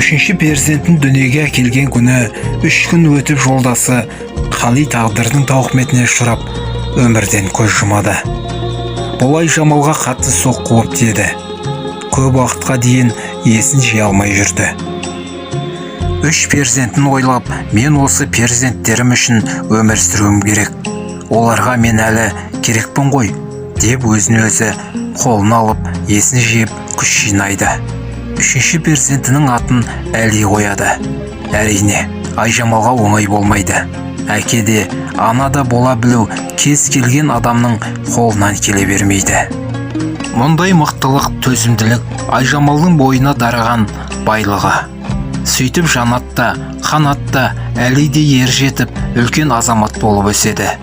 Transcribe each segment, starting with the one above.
Үшінші перзентін дүниеге келген күні 3 күн өтіп жолдасы қали тағдырдың тауқыметіне ұшырап өмірден көз жұмады. Бұл Айжамалға қатты соққы болып тиді. Көп уақытқа дейін есін жия алмай жүрді. 3 перзентін ойлап, мен осы перзенттерім үшін өмір сүруім керек. Оларға мен әлі керекпін ғой, деп өзін өзі қолына алып, есін жиып күш жинайды. 3-ші перзентінің атын Әли қояды. Әрине, Айжамалға оңай болмайды. Әке де, ана да бола білу кез келген адамның қолынан келе бермейді. Мұндай мықтылық, төзімділік Айжамалдың бойына дараған байлығы. Сөйтіп Жанатта, Қанатта, Әли де ер жетіп, үлкен азамат болып өседі.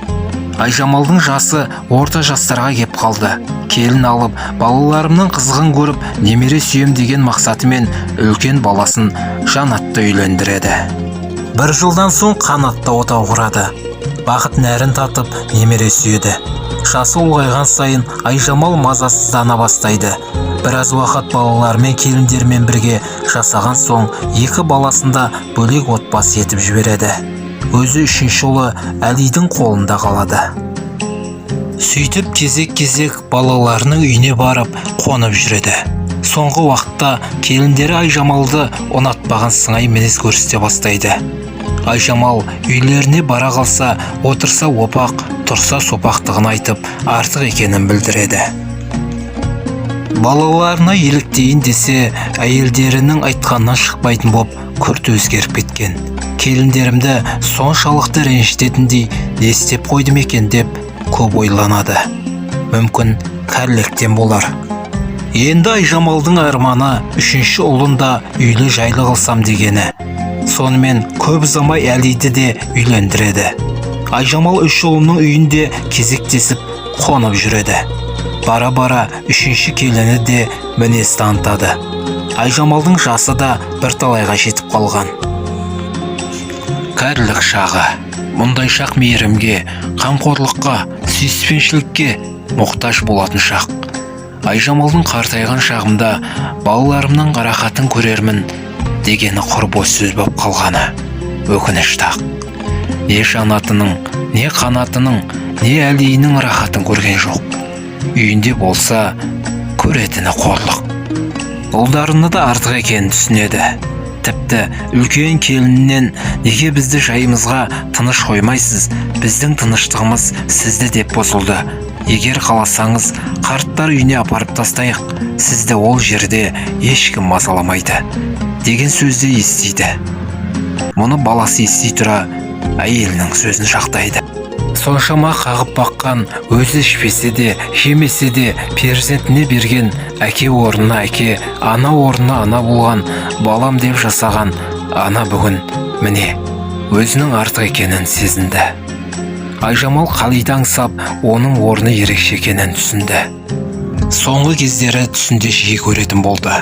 Айжамалдың жасы орта жастарға кеп қалды. Келін алып, балаларымның қызығын көріп, немере сүйем деген мақсатымен үлкен баласын Жанатты үйлендіреді. 1 жылдан соң Қанатта отау құрады. Бақыт нәрін татып, немере сүйеді. Жасы ұлғайған сайын Айжамал мазасыздана бастайды. Біраз уақыт балалармен келіндермен бірге жасаған соң 2 баласында бөлек отбасы етіп жібереді. Өзі 3-ші ұлы Әлидің қолында қалады. Сөйтіп кезек-кезек балаларының үйіне барып қонып жүреді. Соңғы уақытта келіндері Айжамалды ұнатпаған сыңай мінез көрсете бастайды. Айжамал үйлеріне бара қалса, отырса опақ, тұрса сопақтығын айтып, артық екенін білдіреді. Балаларына еліктейін десе, әйелдерінің айтқаннан шықпайтын боп күрт өзгеріп кеткен. Келіндерімді соншалықты ренжітетіндей не істеп қойдым екен деп көп ойланады. Мүмкін кәріліктен болар. Енді Айжамалдың арманы 3-ші ұлын да үйлі жайлы қылсам дегені. Сонымен көп ұзамай Әлиді де үйлендіреді. Айжамал 3 ұлының үйінде кезектесіп қонып жүреді. Бара-бара 3-ші келіні де мінез танытады. Айжамалдың жасы да бірталайға жетіп қалған. Кәрілік шағы. Мұндай шақ мейірімге, қамқорлыққа, сүйіспеншілікке мұқтаж болатын шақ. Айжамалдың қартайған шағымда балаларымның қарақатын көрермін дегені құр бос сөз боп қалғаны өкінішті ақ. Не Жанатының, не Қанатының, не Әлиінің рахатын көрген жоқ. Үйінде болса, көретіні қорлық. Ұлдарыны да артық екенін түсінеді. Тіпті үлкен келіннен неге бізді жайымызға тыныш қоймайсыз, біздің тыныштығымыз сізді деп бұзылды. Егер қаласаңыз, қарттар үйіне апарып тастайық, сізді ол жерде ешкім мазаламайды деген сөзді естиді. Мұны баласы ести тұра әйелінің сөзін жақтайды. Соншама қағып баққан, өзі ішпесе де, жемесе де перзентіне берген, әке орнына әке, ана орнына ана болған, балам деп жасаған ана бүгін міне өзінің артық екенін сезінді. Айжамал Қалиды аңсап, оның орны ерекше екенін түсінді. Соңғы кездері түсінде жиі көретін болды.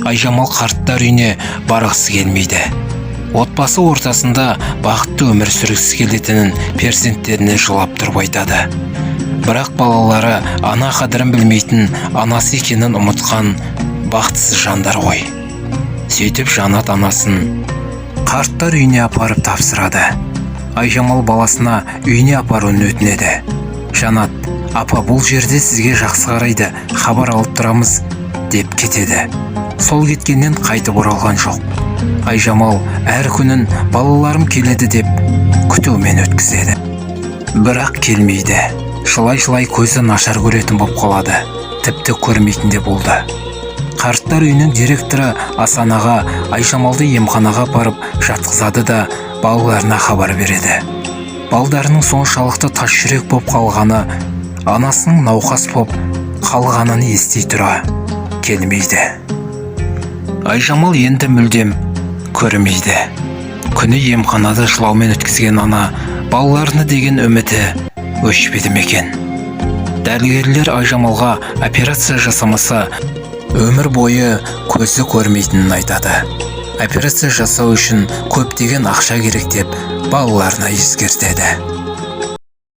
Айжамал қарттар үйіне барғысы келмейді. Отбасы ортасында бақытты өмір сүргісі келетінін перзенттеріне жылап тұрып айтады. Бірақ балалары ана қадірін білмейтін, анасы екенін ұмытқан бақытсыз жандар ғой. Сөйтіп Жанат анасын қарттар үйіне апарып тапсырады. Айжамал баласына үйіне апаруын өтінеді. Жанат, апа бұл жерде сізге жақсы қарайды, хабар алып тұрамыз деп кетеді. Сол кеткеннен қайтып оралған жоқ. Айжамал әр күнін балаларым келеді деп күтумен өткізеді. Бірақ келмейді. Жылай-жылай көзі нашар көретін боп қалады. Тіпті көрмейтін де болды. Қарттар үйінің директоры Асанаға Айжамалды емханаға апарып жатқызады да балаларына хабар береді. Балдарының соншалықты тас жүрек боп қалғаны, анасының науқас боп қалғанын ести тұра келмейді. Айжамал енді мүлдем көрмейді. Күні емханада жылаумен өткізген ана балаларына деген үміті өшпеді мекен. Дәрігерлер Айжамалға операция жасамаса, өмір бойы көзі көрмейтінін айтады. Операция жасау үшін көптеген ақша керек деп балаларына ескертеді.